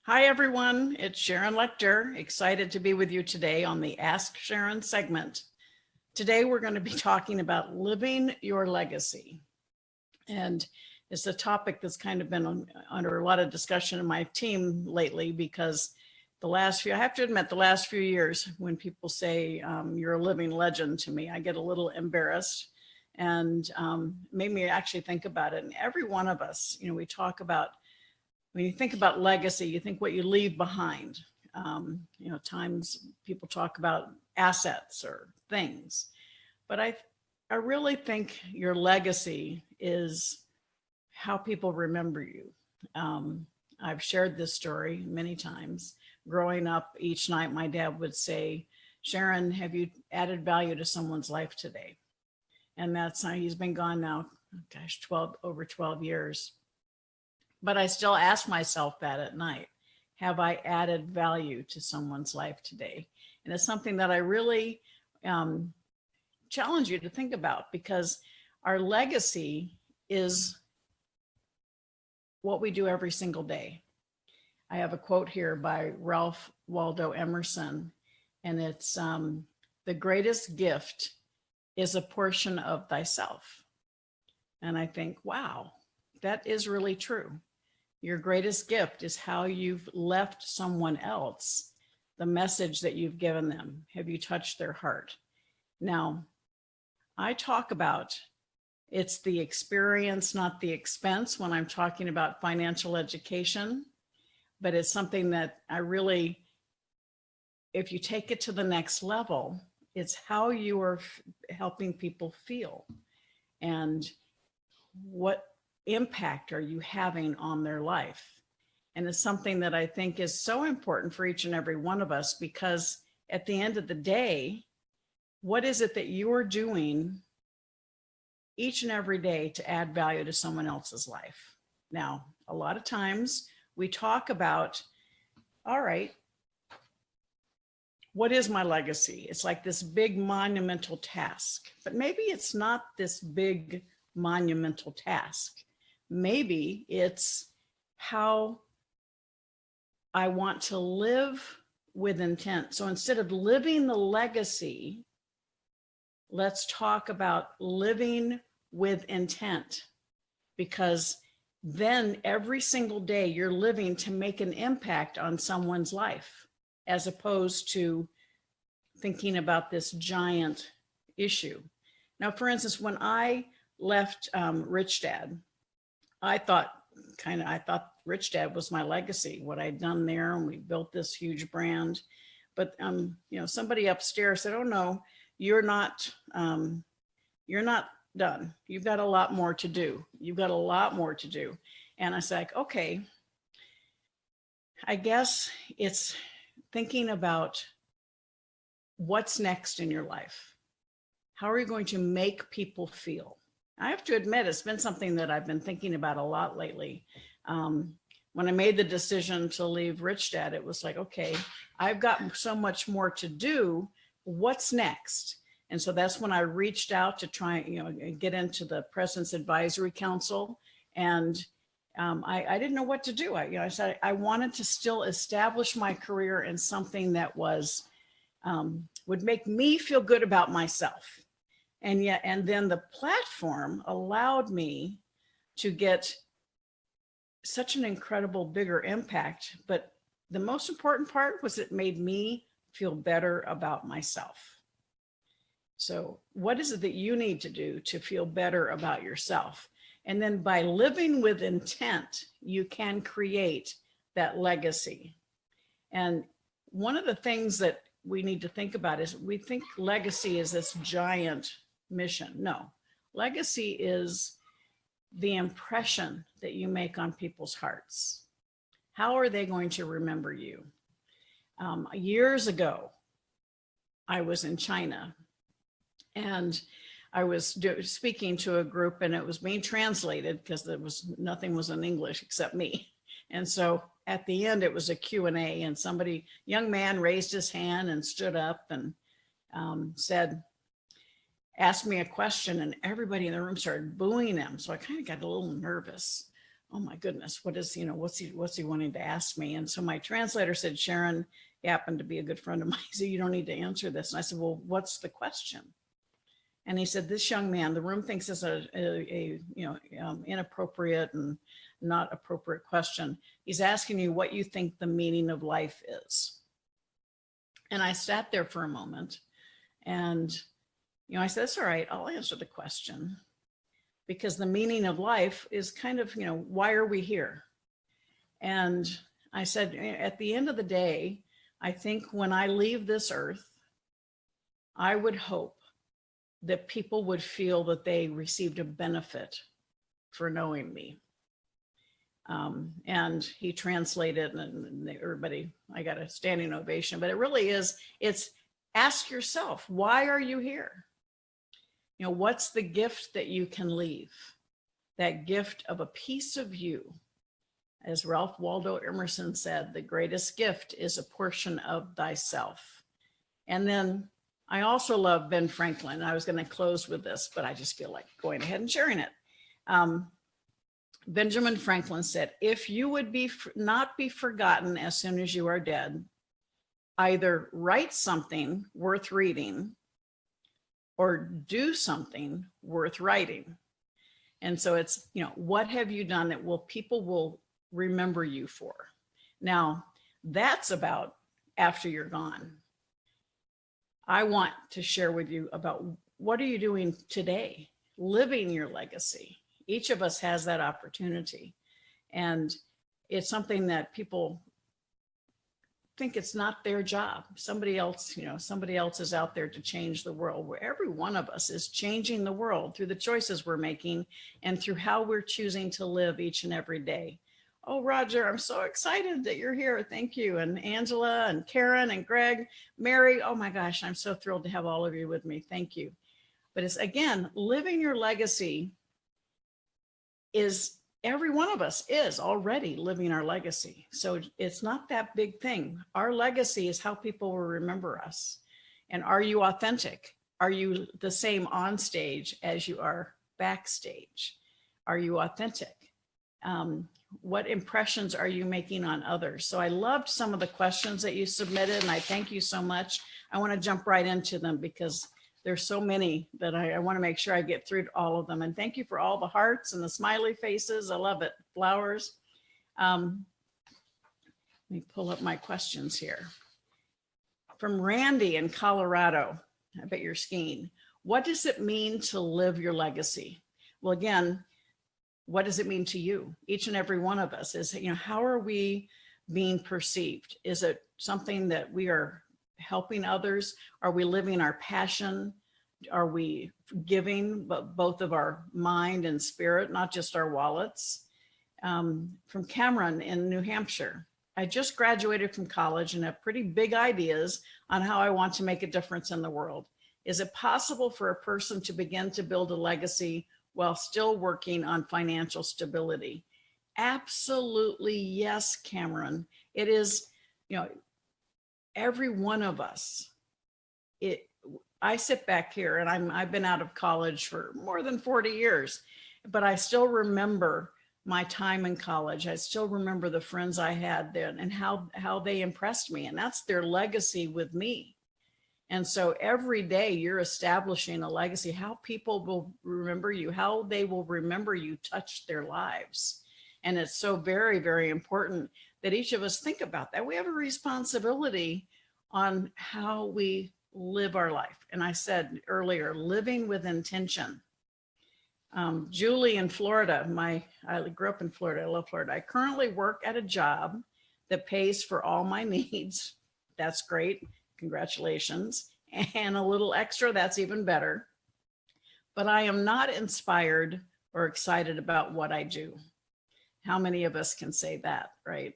Hi, everyone. It's Sharon Lechter. Excited to be with you today on the Ask Sharon segment. Today, we're going to be talking about living your legacy. And it's a topic that's kind of been under a lot of discussion in my team lately because I have to admit, the last few years, when people say you're a living legend to me, I get a little embarrassed and made me actually think about it. And every one of us, we talk about, when you think about legacy, you think what you leave behind. Times people talk about assets or things, but I really think your legacy is how people remember you. I've shared this story many times. Growing up, each night my dad would say, "Sharon, have you added value to someone's life today?" And he's been gone now, over 12 years. But I still ask myself that at night. Have I added value to someone's life today? And it's something that I really challenge you to think about, because our legacy is what we do every single day. I have a quote here by Ralph Waldo Emerson, and it's the greatest gift is a portion of thyself. And I think, wow, that is really true. Your greatest gift is how you've left someone else the message that you've given them. Have you touched their heart? Now, I talk about it's the experience, not the expense, when I'm talking about financial education, but it's something that I really, if you take it to the next level, it's how you are helping people feel and what impact are you having on their life. And it's something that I think is so important for each and every one of us, because at the end of the day, what is it that you're doing each and every day to add value to someone else's life? Now, a lot of times we talk about, all right, what is my legacy? It's like this big monumental task, but maybe it's not this big monumental task. Maybe it's how I want to live with intent. So instead of living the legacy, let's talk about living with intent, because then every single day you're living to make an impact on someone's life, as opposed to thinking about this giant issue. Now, for instance, when I left Rich Dad, I thought Rich Dad was my legacy, what I'd done there, and we built this huge brand. But somebody upstairs said, "Oh no, you're not done. You've got a lot more to do. You've got a lot more to do." And I was like, okay, I guess it's thinking about what's next in your life. How are you going to make people feel? I have to admit, it's been something that I've been thinking about a lot lately. When I made the decision to leave Rich Dad, it was like, okay, I've got so much more to do. What's next? And so that's when I reached out to try, get into the President's Advisory Council. And I didn't know what to do. I said I wanted to still establish my career in something that would make me feel good about myself. And then the platform allowed me to get such an incredible bigger impact. But the most important part was it made me feel better about myself. So what is it that you need to do to feel better about yourself? And then by living with intent, you can create that legacy. And one of the things that we need to think about is we think legacy is this giant mission. No, legacy is the impression that you make on people's hearts. How are they going to remember you? Years ago, I was in China, and I was speaking to a group, and it was being translated because nothing was in English except me. And so at the end, it was a Q&A, and young man raised his hand and stood up and asked me a question, and everybody in the room started booing him. So I kind of got a little nervous. oh my goodness, what's he wanting to ask me? And so my translator said, Sharon, he happened to be a good friend of mine. He said, you don't need to answer this. And I said, well, what's the question? And he said, this young man, the room thinks it's a inappropriate and not appropriate question. He's asking you what you think the meaning of life is. And I sat there for a moment and, I said, that's all right. I'll answer the question, because the meaning of life is kind of, why are we here? And I said, at the end of the day, I think when I leave this earth, I would hope that people would feel that they received a benefit for knowing me. And he translated, and everybody, I got a standing ovation, but it really is, it's ask yourself, why are you here? What's the gift that you can leave? That gift of a piece of you. As Ralph Waldo Emerson said, the greatest gift is a portion of thyself. And then I also love Ben Franklin. I was going to close with this, but I just feel like going ahead and sharing it. Benjamin Franklin said, if you would not be forgotten as soon as you are dead, either write something worth reading or do something worth writing. And so it's, what have you done that people will remember you for? Now, that's about after you're gone. I want to share with you about what are you doing today, living your legacy. Each of us has that opportunity. And it's something that people think it's not their job. Somebody else is out there to change the world, where every one of us is changing the world through the choices we're making and through how we're choosing to live each and every day. Oh, Roger, I'm so excited that you're here. Thank you. And Angela and Karen and Greg, Mary. Oh my gosh, I'm so thrilled to have all of you with me. Thank you. But it's, again, living your legacy is, every one of us is already living our legacy. So it's not that big thing. Our legacy is how people will remember us. And are you authentic? Are you the same on stage as you are backstage? Are you authentic? What impressions are you making on others? So I loved some of the questions that you submitted, and I thank you so much. I want to jump right into them because there's so many that I want to make sure I get through all of them. And thank you for all the hearts and the smiley faces. I love it. Flowers. Let me pull up my questions here. From Randy in Colorado. I bet you're skiing. What does it mean to live your legacy? Well, again, what does it mean to you? Each and every one of us is, how are we being perceived? Is it something that we are helping others? Are we living our passion? Are we giving both of our mind and spirit, not just our wallets? From Cameron in New Hampshire. I just graduated from college and have pretty big ideas on how I want to make a difference in the world. Is it possible for a person to begin to build a legacy while still working on financial stability? Absolutely, yes, Cameron. It is, every one of us. I sit back here and I've been out of college for more than 40 years, but I still remember my time in college. I still remember the friends I had then and how they impressed me, and that's their legacy with me. And so every day you're establishing a legacy, how people will remember you, how they will remember you touched their lives. And it's so very, very important that each of us think about that. We have a responsibility on how we live our life. And I said earlier, living with intention. Julie in Florida, I grew up in Florida, I love Florida. I currently work at a job that pays for all my needs. That's great. Congratulations. And a little extra, that's even better. But I am not inspired or excited about what I do. How many of us can say that, right?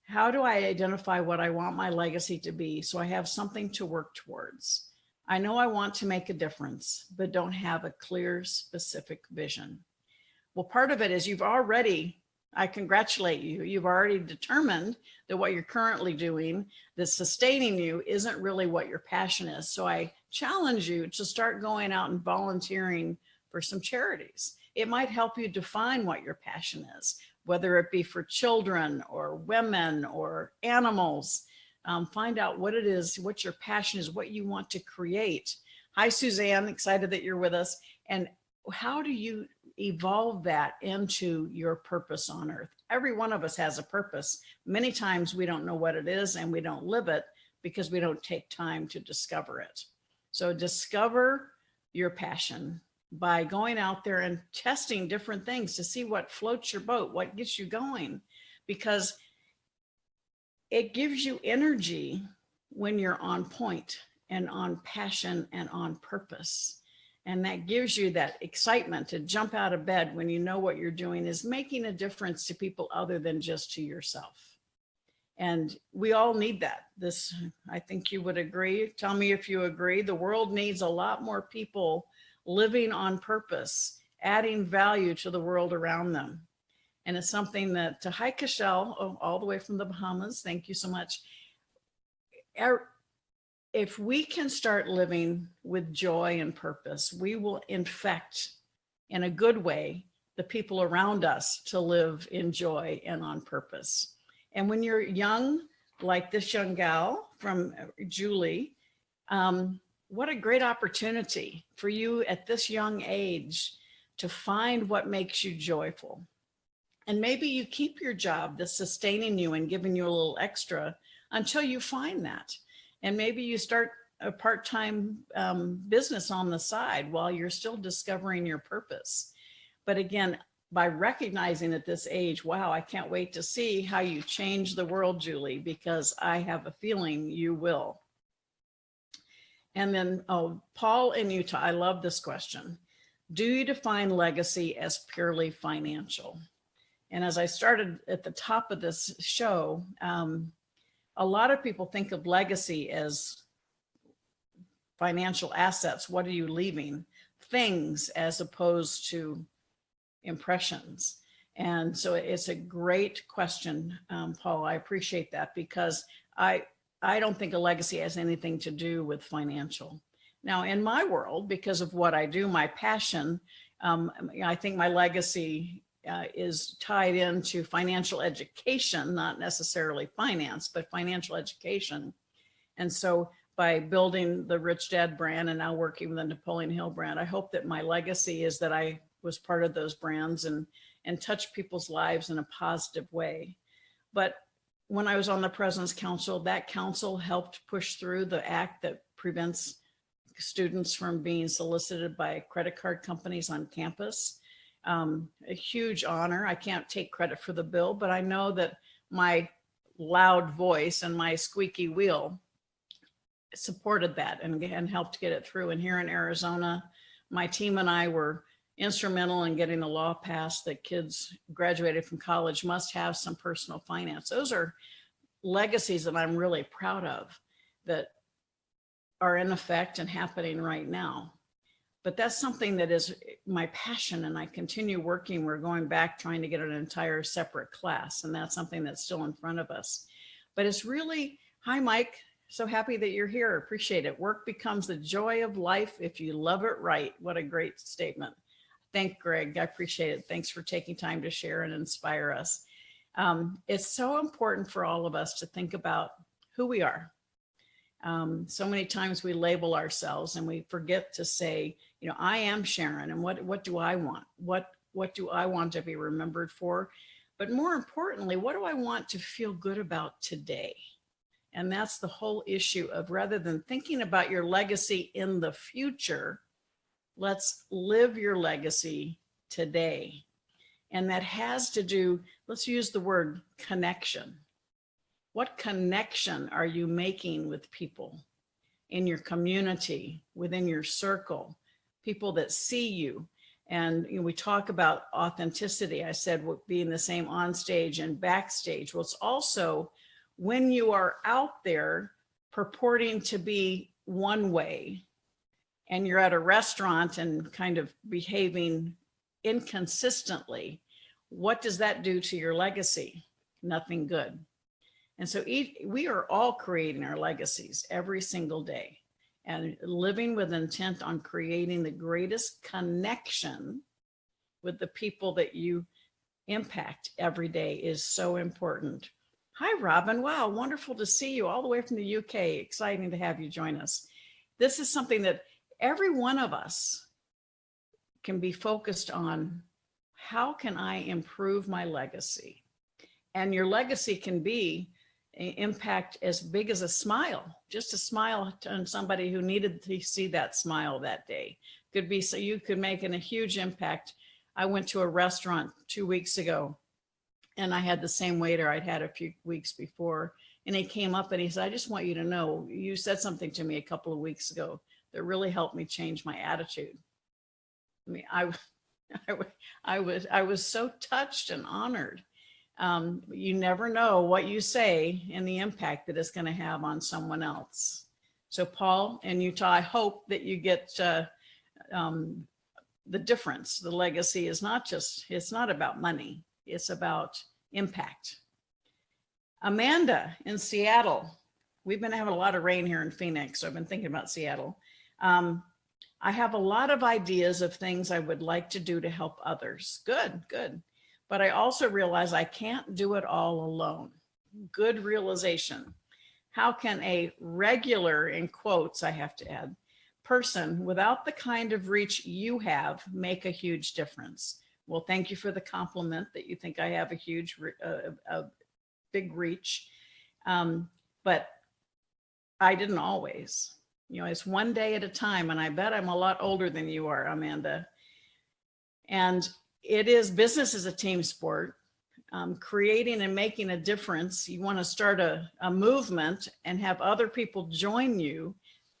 How do I identify what I want my legacy to be so I have something to work towards? I know I want to make a difference, but don't have a clear, specific vision. Well, part of it is I congratulate you. You've already determined that what you're currently doing that's sustaining you isn't really what your passion is. So I challenge you to start going out and volunteering for some charities. It might help you define what your passion is. whether it be for children or women or animals. Find out what it is, what your passion is, what you want to create. Hi, Suzanne, excited that you're with us. And how do you evolve that into your purpose on earth? Every one of us has a purpose. Many times we don't know what it is and we don't live it because we don't take time to discover it. So discover your passion by going out there and testing different things to see what floats your boat, what gets you going, because it gives you energy when you're on point and on passion and on purpose. And that gives you that excitement to jump out of bed when you know what you're doing is making a difference to people other than just to yourself. And we all need that. This, I think you would agree. Tell me if you agree. The world needs a lot more people living on purpose, adding value to the world around them. And it's something that, to hi, Cashel, all the way from the Bahamas, thank you so much. If we can start living with joy and purpose, we will infect in a good way the people around us to live in joy and on purpose. And when you're young, like this young gal from Julie, what a great opportunity for you at this young age to find what makes you joyful. And maybe you keep your job that's sustaining you and giving you a little extra until you find that. And maybe you start a part-time business on the side while you're still discovering your purpose. But again, by recognizing at this age, wow, I can't wait to see how you change the world, Julie, because I have a feeling you will. And then, Paul in Utah, I love this question. Do you define legacy as purely financial? And as I started at the top of this show, a lot of people think of legacy as financial assets. What are you leaving? Things as opposed to impressions. And so it's a great question, Paul. I appreciate that because I don't think a legacy has anything to do with financial. Now, in my world, because of what I do, my passion, I think my legacy is tied into financial education, not necessarily finance, but financial education. And so by building the Rich Dad brand and now working with the Napoleon Hill brand, I hope that my legacy is that I was part of those brands and touch people's lives in a positive way. But when I was on the President's Council, that council helped push through the act that prevents students from being solicited by credit card companies on campus. A huge honor. I can't take credit for the bill, but I know that my loud voice and my squeaky wheel supported that and helped get it through. And here in Arizona, my team and I were instrumental in getting a law passed that kids graduated from college must have some personal finance. Those are legacies that I'm really proud of that are in effect and happening right now. But that's something that is my passion, and I continue working. We're going back trying to get an entire separate class, and that's something that's still in front of us. But it's really, hi, Mike. So happy that you're here. Appreciate it. Work becomes the joy of life if you love it right. What a great statement. Thank Greg. I appreciate it. Thanks for taking time to share and inspire us. It's so important for all of us to think about who we are. So many times we label ourselves and we forget to say, you know, I am Sharon, and what do I want? What do I want to be remembered for? But more importantly, what do I want to feel good about today? And that's the whole issue of, rather than thinking about your legacy in the future, let's live your legacy today. And that has to do, let's use the word connection. What connection are you making with people in your community, within your circle, people that see you? And you know, we talk about authenticity. I said being the same on stage and backstage. Well, it's also when you are out there purporting to be one way and you're at a restaurant and kind of behaving inconsistently, what does that do to your legacy? Nothing good. And so we are all creating our legacies every single day and living with intent on creating the greatest connection with the people that you impact every day is so important. Hi, Robin. Wow, wonderful to see you all the way from the UK. Exciting to have you join us. This is something that every one of us can be focused on. How can I improve my legacy? And your legacy can be an impact as big as a smile, just a smile on somebody who needed to see that smile that day. Could be so you could make a huge impact. I went to a restaurant 2 weeks ago and I had the same waiter I'd had a few weeks before. And he came up and he said, I just want you to know, you said something to me a couple of weeks ago that really helped me change my attitude. I mean, I was so touched and honored. You never know what you say and the impact that it's going to have on someone else. So Paul in Utah, I hope that you get the difference. The legacy is it's not about money. It's about impact. Amanda in Seattle. We've been having a lot of rain here in Phoenix, so I've been thinking about Seattle. I have a lot of ideas of things I would like to do to help others. Good, good. But I also realize I can't do it all alone. Good realization. How can a regular, in quotes I have to add, person without the kind of reach you have make a huge difference? Well, thank you for the compliment that you think I have a big reach. But I didn't always. It's one day at a time. And I bet I'm a lot older than you are, Amanda. And business is a team sport. Creating and making a difference. You want to start a movement and have other people join you.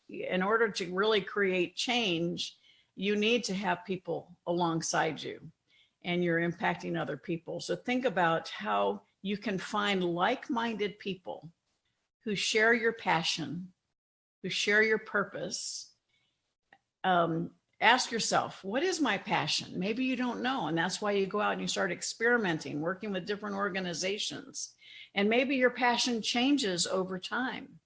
In order to really create change, you need to have people alongside you and you're impacting other people. So think about how you can find like-minded people who share your passion, who share your purpose. Ask yourself, what is my passion? Maybe you don't know. And that's why you go out and you start experimenting, working with different organizations. And maybe your passion changes over time.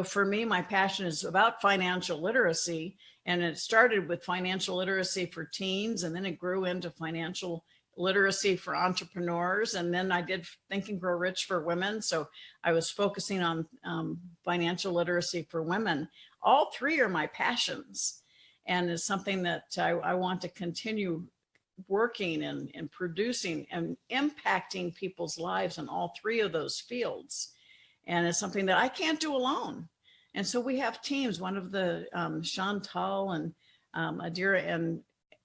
For me, my passion is about financial literacy. And it started with financial literacy for teens, and then it grew into financial literacy for entrepreneurs. And then I did Think and Grow Rich for women. So I was focusing on financial literacy for women. All three are my passions. And it's something that I want to continue working and producing and impacting people's lives in all three of those fields. And it's something that I can't do alone. And so we have teams. One of the Chantal and Adira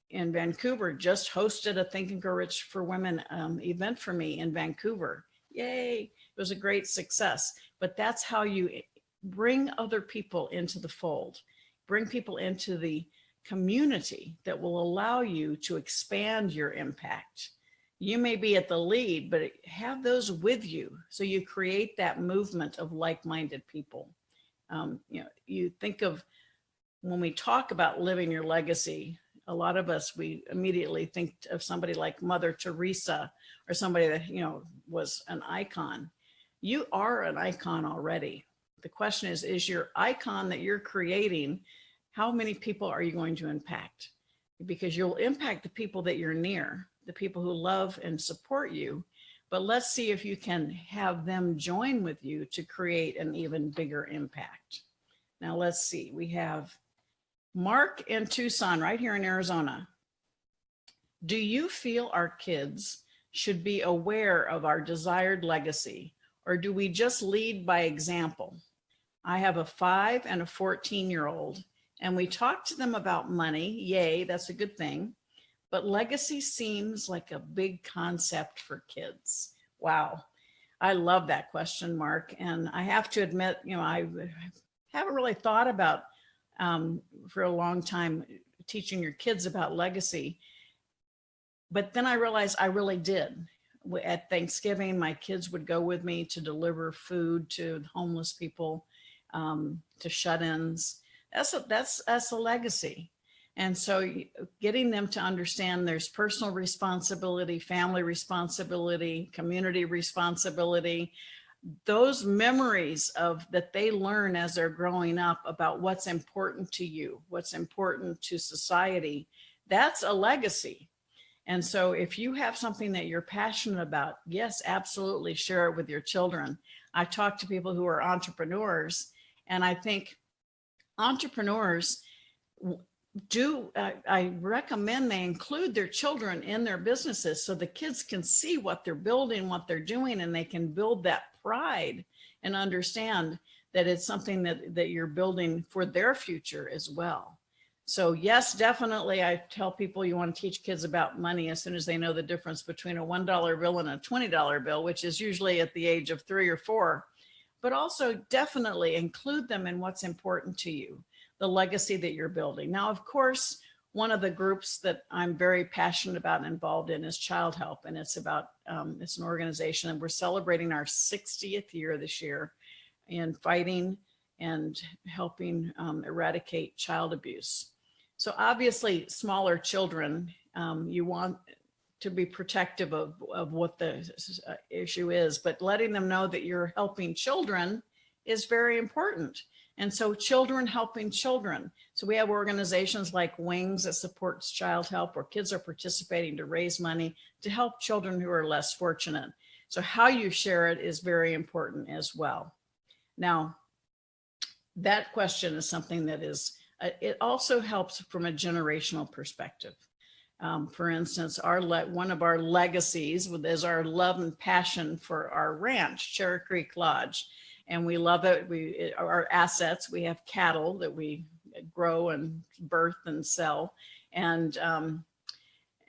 in Vancouver just hosted a Think and Grow Rich for Women event for me in Vancouver. Yay. It was a great success. But that's how you bring other people into the fold, bring people into the community that will allow you to expand your impact. You may be at the lead, but have those with you. So you create that movement of like-minded people. You think of when we talk about living your legacy, a lot of us, we immediately think of somebody like Mother Teresa or somebody that, was an icon. You are an icon already. The question is your icon that you're creating, how many people are you going to impact? Because you'll impact the people that you're near, the people who love and support you. But let's see if you can have them join with you to create an even bigger impact. Now let's see, we have Mark in Tucson, right here in Arizona. Do you feel our kids should be aware of our desired legacy, or do we just lead by example? I have a 5 and a 14-year-old, and we talk to them about money. Yay, that's a good thing. But legacy seems like a big concept for kids. Wow. I love that question, Mark. And I have to admit, I haven't really thought about for a long time teaching your kids about legacy. But then I realized I really did. At Thanksgiving, my kids would go with me to deliver food to homeless people, to shut-ins. That's a legacy. And so getting them to understand there's personal responsibility, family responsibility, community responsibility, those memories that they learn as they're growing up about what's important to you, what's important to society, that's a legacy. And so if you have something that you're passionate about, yes, absolutely share it with your children. I talk to people who are entrepreneurs, and I think entrepreneurs I recommend they include their children in their businesses so the kids can see what they're building, what they're doing, and they can build that pride and understand that it's something that you're building for their future as well. So yes, definitely. I tell people you want to teach kids about money as soon as they know the difference between a $1 bill and a $20 bill, which is usually at the age of 3 or 4, but also definitely include them in what's important to you, the legacy that you're building. Now, of course, one of the groups that I'm very passionate about and involved in is Child Help. And it's about, it's an organization, and we're celebrating our 60th year this year in fighting and helping eradicate child abuse. So obviously smaller children, you want to be protective of what the issue is, but letting them know that you're helping children is very important. And so children helping children. So we have organizations like Wings that supports Child Help, where kids are participating to raise money to help children who are less fortunate. So how you share it is very important as well. Now, that question is something that is, it also helps from a generational perspective. For instance, one of our legacies is our love and passion for our ranch, Cherry Creek Lodge. And we love it. Our assets, we have cattle that we grow and birth and sell. And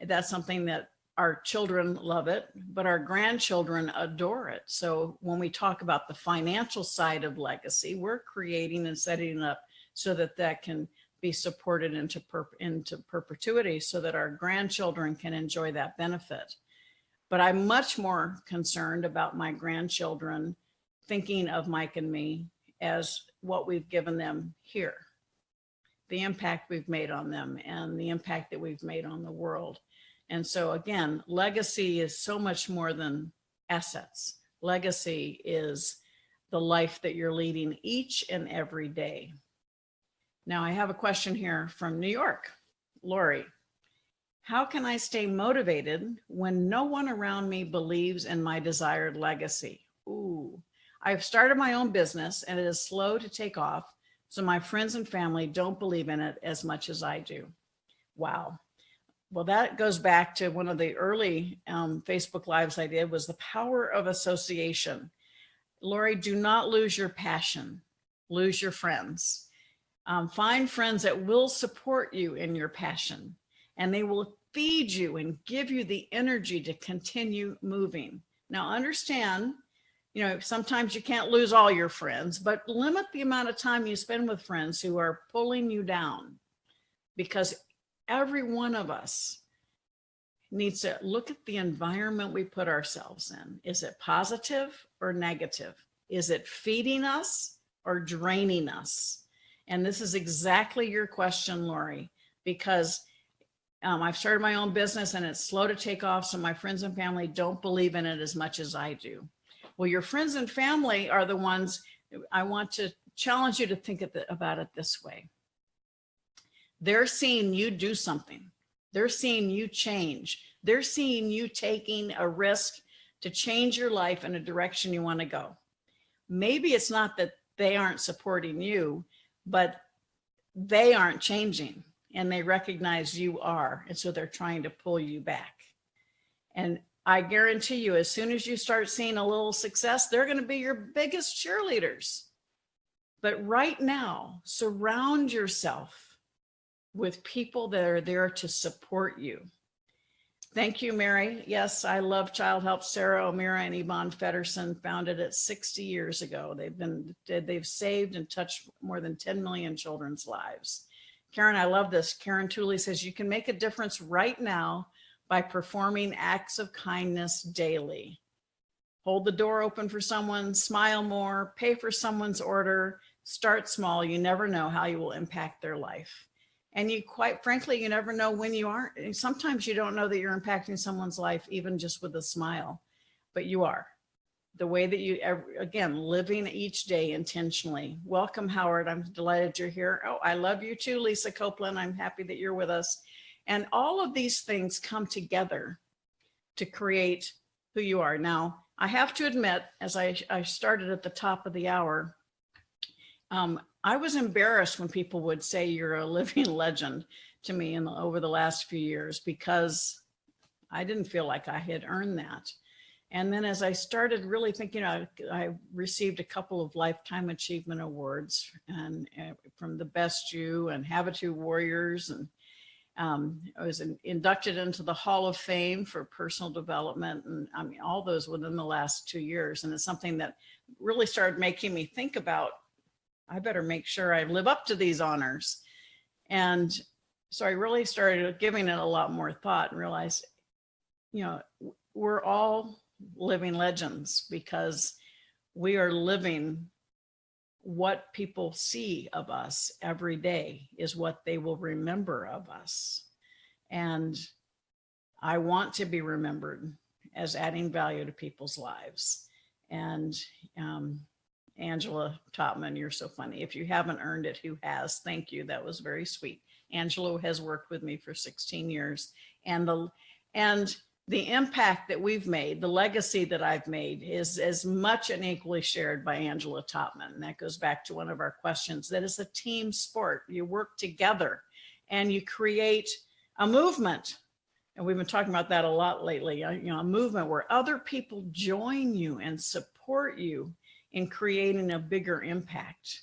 that's something that our children love it, but our grandchildren adore it. So when we talk about the financial side of legacy, we're creating and setting it up so that that can be supported into perpetuity so that our grandchildren can enjoy that benefit. But I'm much more concerned about my grandchildren thinking of Mike and me as what we've given them here, the impact we've made on them and the impact that we've made on the world. And so again, legacy is so much more than assets. Legacy is the life that you're leading each and every day. Now I have a question here from New York. Lori, how can I stay motivated when no one around me believes in my desired legacy? Ooh. I've started my own business and it is slow to take off, so my friends and family don't believe in it as much as I do. Wow. Well, that goes back to one of the early Facebook Lives I did, was the power of association. Lori, do not lose your passion, lose your friends. Find friends that will support you in your passion, and they will feed you and give you the energy to continue moving. Now understand, you know, sometimes you can't lose all your friends, but limit the amount of time you spend with friends who are pulling you down, because every one of us needs to look at the environment we put ourselves in. Is it positive or negative? Is it feeding us or draining us? And this is exactly your question, Lori, because I've started my own business and it's slow to take off, so my friends and family don't believe in it as much as I do. Well, your friends and family are the ones. I want to challenge you to think about it this way. They're seeing you do something. They're seeing you change. They're seeing you taking a risk to change your life in a direction you want to go. Maybe it's not that they aren't supporting you, but they aren't changing and they recognize you are. And so they're trying to pull you back. And I guarantee you, as soon as you start seeing a little success, they're going to be your biggest cheerleaders. But right now, surround yourself with people that are there to support you. Thank you, Mary. Yes, I love Child Help. Sarah O'Meara and Yvonne Feddersen founded it 60 years ago. They've saved and touched more than 10 million children's lives. Karen, I love this. Karen Tooley says, you can make a difference right now by performing acts of kindness daily. Hold the door open for someone, smile more, pay for someone's order, start small. You never know how you will impact their life. And you, quite frankly, you never know when you aren't. Sometimes you don't know that you're impacting someone's life, even just with a smile, but you are. The way that you, again, living each day intentionally. Welcome, Howard. I'm delighted you're here. Oh, I love you too, Lisa Copeland. I'm happy that you're with us. And all of these things come together to create who you are. Now, I have to admit, as I started at the top of the hour, I was embarrassed when people would say you're a living legend to me over the last few years, because I didn't feel like I had earned that. And then as I started really thinking, I received a couple of Lifetime Achievement Awards, and from the Best You and Habitu Warriors, and I was inducted into the Hall of Fame for personal development. And I mean, all those within the last 2 years. And it's something that really started making me think about, I better make sure I live up to these honors. And so I really started giving it a lot more thought and realized, we're all living legends, because we are living what people see of us every day is what they will remember of us. And I want to be remembered as adding value to people's lives. And Angela Topman, you're so funny. If you haven't earned it, who has? Thank you. That was very sweet. Angela has worked with me for 16 years. And the impact that we've made, the legacy that I've made, is as much and equally shared by Angela Topman. And that goes back to one of our questions, that is a team sport. You work together and you create a movement. And we've been talking about that a lot lately, a movement where other people join you and support you in creating a bigger impact.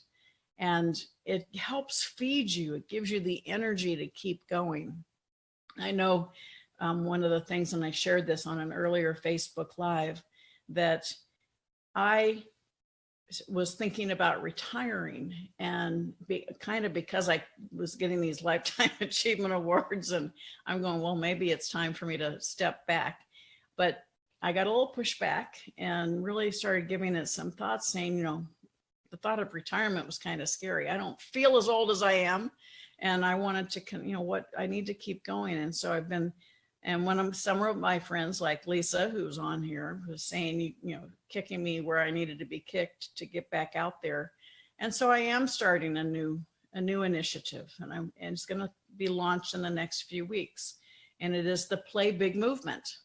And it helps feed you. It gives you the energy to keep going. I know one of the things, and I shared this on an earlier Facebook Live, that I was thinking about retiring, and because I was getting these Lifetime Achievement Awards, and I'm going, well, maybe it's time for me to step back. But I got a little pushback and really started giving it some thought, saying, the thought of retirement was kind of scary. I don't feel as old as I am. And I wanted to, I need to keep going. And so I've been, and when some of my friends like Lisa, who's on here, was saying, kicking me where I needed to be kicked to get back out there. And so I am starting a new initiative, and it's going to be launched in the next few weeks. And it is the Play Big movement.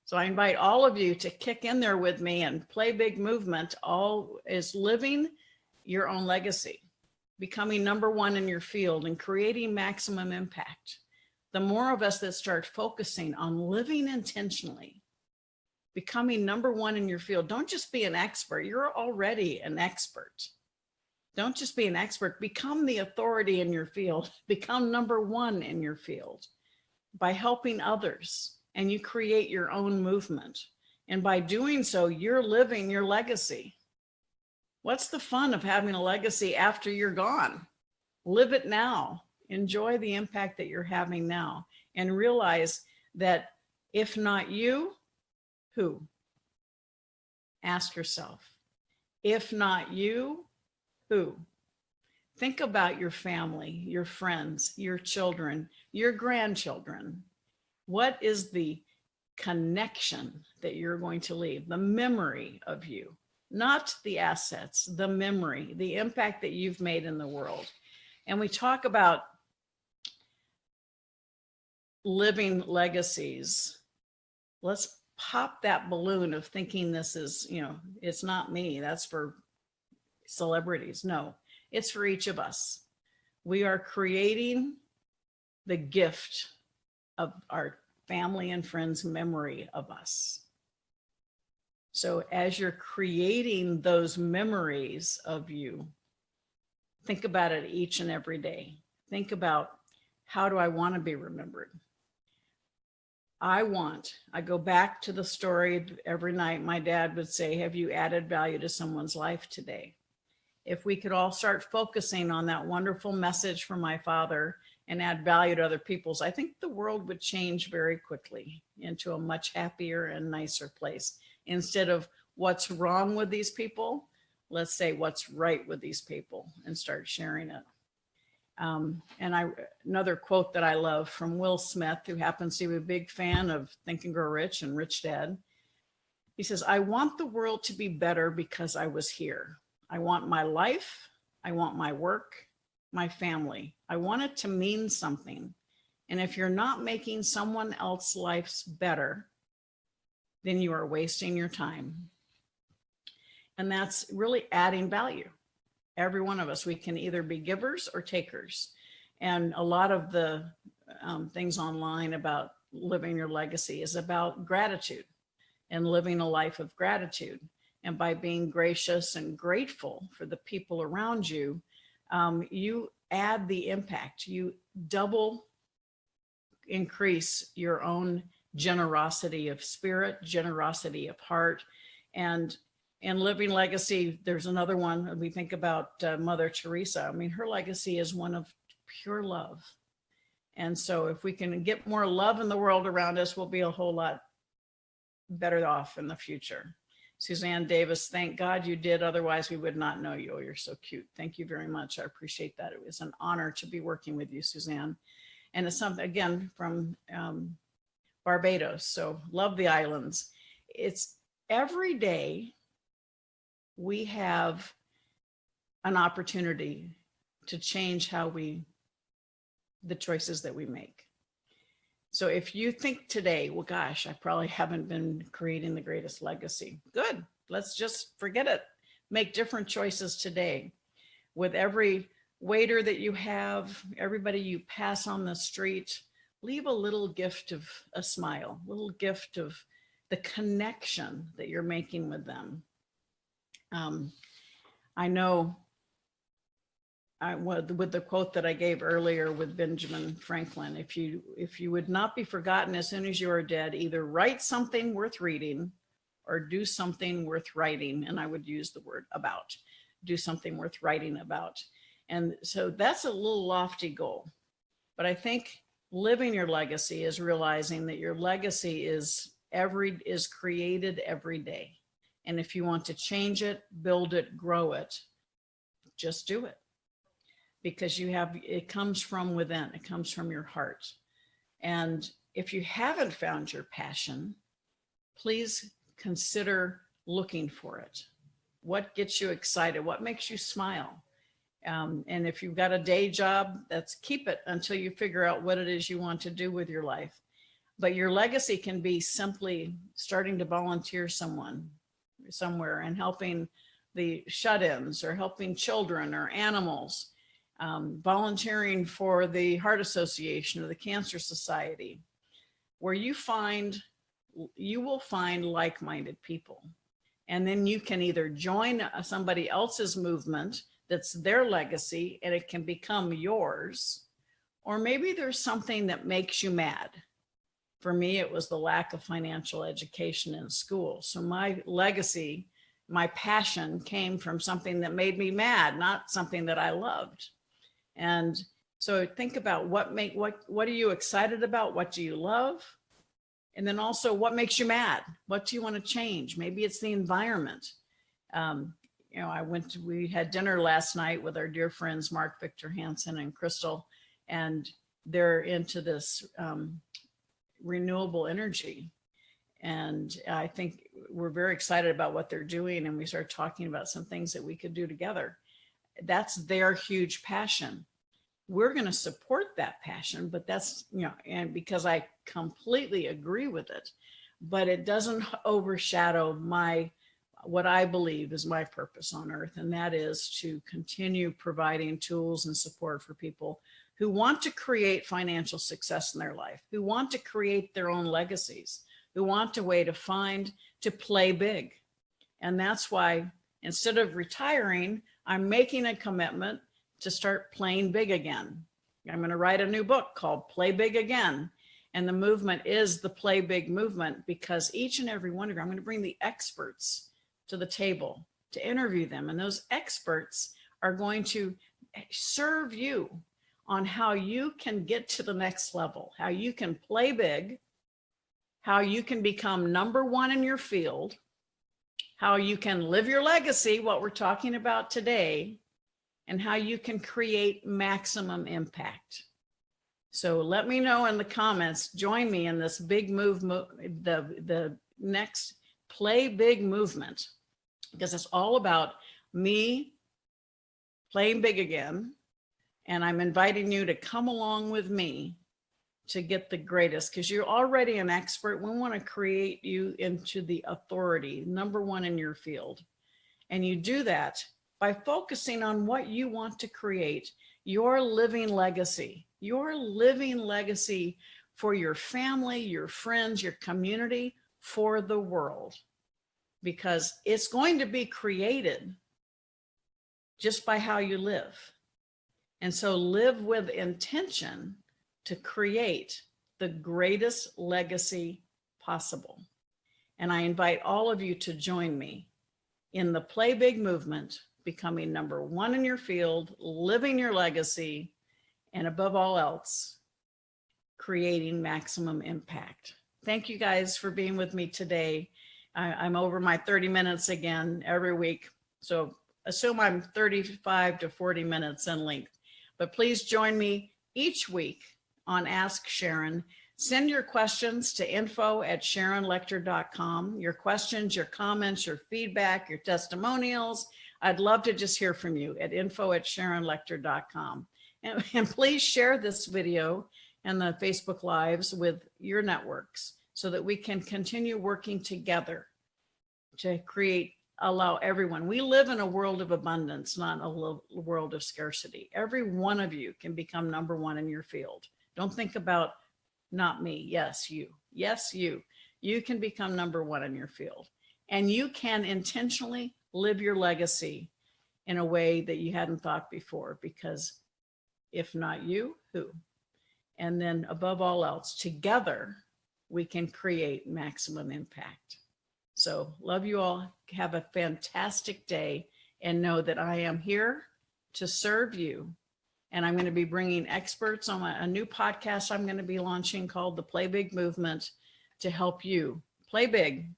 So I invite all of you to kick in there with me, and Play Big movement all is living your own legacy, becoming number one in your field, and creating maximum impact. The more of us that start focusing on living intentionally, becoming number one in your field, don't just be an expert. You're already an expert. Don't just be an expert, become the authority in your field, become number one in your field by helping others, and you create your own movement. And by doing so, you're living your legacy. What's the fun of having a legacy after you're gone? Live it now. Enjoy the impact that you're having now, and realize that if not you, who? Ask yourself, if not you, who? Think about your family, your friends, your children, your grandchildren. What is the connection that you're going to leave? The memory of you, not the assets, the memory, the impact that you've made in the world. And we talk about living legacies. Let's pop that balloon of thinking this is, it's not me, that's for celebrities. No, it's for each of us. We are creating the gift of our family and friends' memory of us. So as you're creating those memories of you, think about it each and every day. Think about, how do I want to be remembered? I go back to the story every night. My dad would say, have you added value to someone's life today? If we could all start focusing on that wonderful message from my father and add value to other people's, I think the world would change very quickly into a much happier and nicer place. Instead of what's wrong with these people, let's say what's right with these people and start sharing it. Another quote that I love from Will Smith, who happens to be a big fan of Think and Grow Rich and Rich Dad. He says, I want the world to be better because I was here. I want my life. I want my work, my family. I want it to mean something. And if you're not making someone else's lives better, then you are wasting your time. And that's really adding value. Every one of us, we can either be givers or takers. And a lot of the things online about living your legacy is about gratitude and living a life of gratitude. And by being gracious and grateful for the people around you, you add the impact. You double increase your own generosity of spirit, generosity of heart. And living legacy, there's another one. We think about Mother Teresa. I mean, her legacy is one of pure love. And so if we can get more love in the world around us, we'll be a whole lot better off in the future. Suzanne Davis, thank God you did. Otherwise, we would not know you. Oh, you're so cute. Thank you very much. I appreciate that. It was an honor to be working with you, Suzanne. And it's something, again, from Barbados. So love the islands. It's every day we have an opportunity to change the choices that we make. So if you think today, well, gosh, I probably haven't been creating the greatest legacy. Good. Let's just forget it. Make different choices today. With every waiter that you have, everybody you pass on the street, leave a little gift of a smile, a little gift of the connection that you're making with them. I know with the quote that I gave earlier with Benjamin Franklin, if you would not be forgotten as soon as you are dead, either write something worth reading or do something worth writing. And I would use the word about, do something worth writing about. And so that's a little lofty goal. But I think living your legacy is realizing that your legacy is created every day. And if you want to change it, build it, grow it, just do it. Because it comes from within, it comes from your heart. And if you haven't found your passion, please consider looking for it. What gets you excited? What makes you smile? And if you've got a day job, keep it until you figure out what it is you want to do with your life. But your legacy can be simply starting to volunteer somewhere and helping the shut-ins or helping children or animals. Volunteering for the Heart Association or the Cancer Society, where you will find like-minded people. And then you can either join somebody else's movement that's their legacy and it can become yours, or maybe there's something that makes you mad. For me, it was the lack of financial education in school. So my legacy, my passion came from something that made me mad, not something that I loved. And so think about what are you excited about? What do you love? And then also what makes you mad? What do you want to change? Maybe it's the environment. We had dinner last night with our dear friends, Mark Victor Hansen and Crystal, and they're into this renewable energy. And I think we're very excited about what they're doing. And we started talking about some things that we could do together. That's their huge passion. We're going to support that passion, but that's, and because I completely agree with it, but it doesn't overshadow what I believe is my purpose on earth. And that is to continue providing tools and support for people who want to create financial success in their life, who want to create their own legacies, who want a way to play big. And that's why instead of retiring, I'm making a commitment to start playing big again. I'm going to write a new book called Play Big Again. And the movement is the Play Big movement, because each and every one of you, I'm going to bring the experts to the table to interview them. And those experts are going to serve you on how you can get to the next level, how you can play big, how you can become number one in your field, how you can live your legacy, what we're talking about today, and how you can create maximum impact. So let me know in the comments, join me in this big move, the next Play Big movement, because it's all about me playing big again. And I'm inviting you to come along with me to get the greatest, because you're already an expert. We want to create you into the authority, number one in your field. And you do that by focusing on what you want to create, your living legacy for your family, your friends, your community, for the world, because it's going to be created just by how you live. And so live with intention to create the greatest legacy possible. And I invite all of you to join me in the Play Big movement, becoming number one in your field, living your legacy, and above all else, creating maximum impact. Thank you guys for being with me today. I'm over my 30 minutes again every week. So assume I'm 35 to 40 minutes in length, but please join me each week on Ask Sharon. Send your questions to info@sharonlechter.com. Your questions, your comments, your feedback, your testimonials. I'd love to just hear from you at info@sharonlechter.com. And please share this video and the Facebook Lives with your networks so that we can continue working together to allow everyone. We live in a world of abundance, not a world of scarcity. Every one of you can become number one in your field. Don't think about not me. Yes, you. Yes, you. You can become number one in your field. And you can intentionally live your legacy in a way that you hadn't thought before, because if not you, who? And then above all else, together, we can create maximum impact. So love you all. Have a fantastic day, and know that I am here to serve you. And I'm going to be bringing experts on a new podcast I'm going to be launching called the Play Big Movement, to help you play big,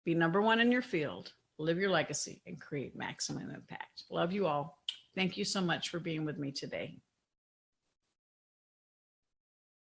be number one in your field, live your legacy, and create maximum impact. Love you all. Thank you so much for being with me today.